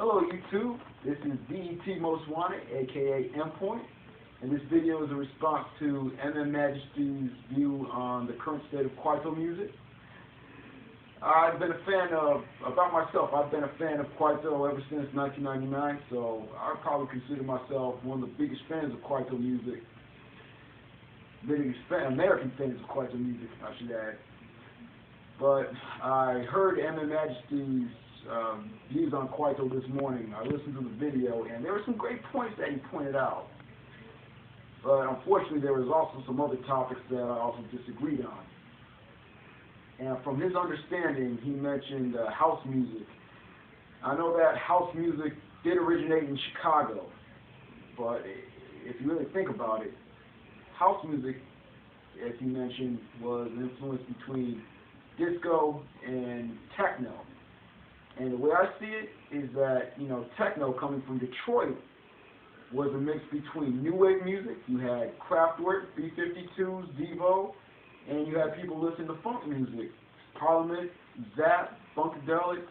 Hello YouTube, this is BET Most Wanted, aka M-Point, and this video is a response to MAJISTY'S view on the current state of Kwaito music. I've been a fan of Kwaito ever since 1999, so I probably consider myself one of the biggest fans of Kwaito music. American fans of Kwaito music, I should add. But I heard MAJISTY'S views on Kwaito this morning. I listened to the video, and there were some great points that he pointed out. But unfortunately, there was also some other topics that I also disagreed on. And from his understanding, he mentioned house music. I know that house music did originate in Chicago, but if you really think about it, house music, as he mentioned, was an influence between disco and techno. And the way I see it is that, techno coming from Detroit was a mix between new wave music. You had Kraftwerk, B-52s, Devo, and you had people listening to funk music. Parliament, Zap, Funkadelics,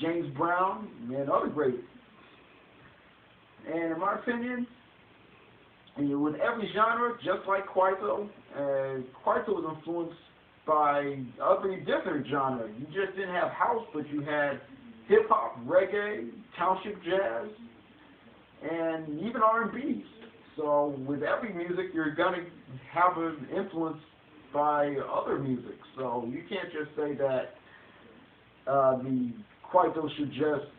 James Brown, and other great. And in my opinion, with every genre, just like Kwaito, Kwaito was influenced by every different genre. You just didn't have house, but you had hip-hop, reggae, township jazz, and even R&Bs. So with every music, you're going to have an influence by other music. So you can't just say that the Kwaito should just,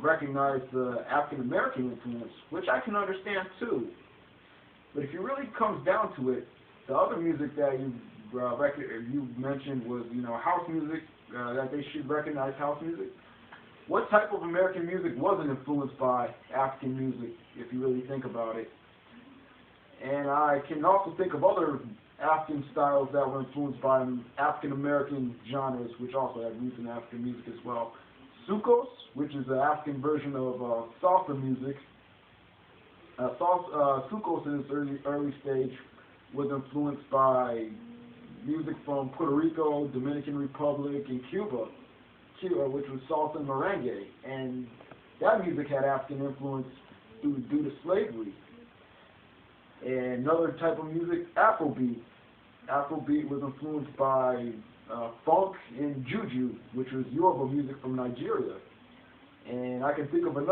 recognize the African-American influence, which I can understand too. But if it really comes down to it, the other music that you mentioned was, house music, that they should recognize house music. What type of American music wasn't influenced by African music, if you really think about it? And I can also think of other African styles that were influenced by African-American genres, which also have roots in African music as well. Soukous, which is the African version of salsa music. Soukous in its early stage was influenced by music from Puerto Rico, Dominican Republic, and Cuba, which was salsa and merengue. And that music had African influence due to slavery. And another type of music, Afrobeat. Afrobeat was influenced by funk and juju, which was Yoruba music from Nigeria. And I can think of a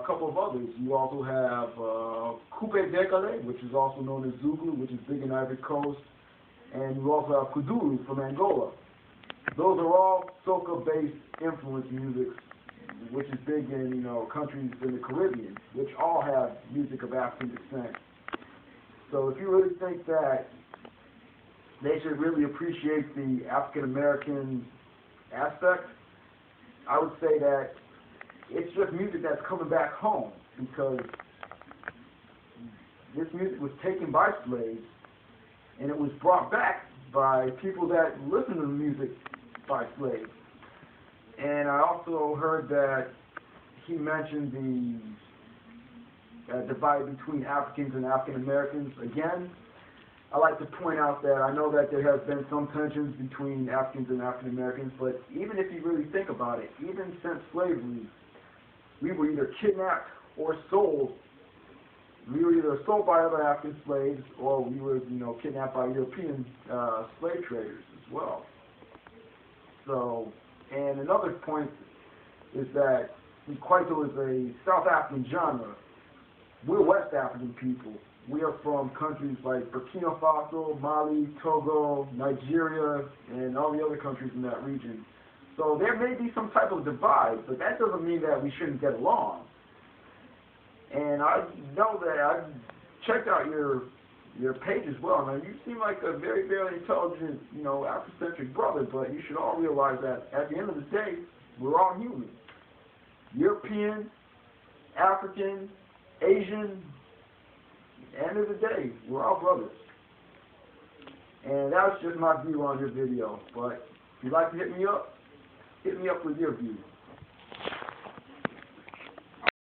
couple of others. You also have Coupe Dekale, which is also known as Zulu, which is big in Ivory Coast. And you also have Kuduro from Angola. Those are all soca-based influence music, which is big in countries in the Caribbean, which all have music of African descent. So if you really think that they should really appreciate the African-American aspect, I would say that it's just music that's coming back home, because this music was taken by slaves, and it was brought back by people that listened to the music by slaves. And I also heard that he mentioned the divide between Africans and African-Americans. Again, I like to point out that I know that there has been some tensions between Africans and African-Americans, but even if you really think about it, even since slavery, we were either kidnapped or sold. We were either sold by other African slaves, or we were, kidnapped by European slave traders as well. So, and another point is that Kwaito is a South African genre. We're West African people. We are from countries like Burkina Faso, Mali, Togo, Nigeria, and all the other countries in that region. So there may be some type of divide, but that doesn't mean that we shouldn't get along. And I know that I checked out your page as well. Now, you seem like a very, very intelligent, Afrocentric brother, but you should all realize that at the end of the day, we're all human. European, African, Asian, end of the day, we're all brothers. And that was just my view on your video. But if you'd like to hit me up with your view.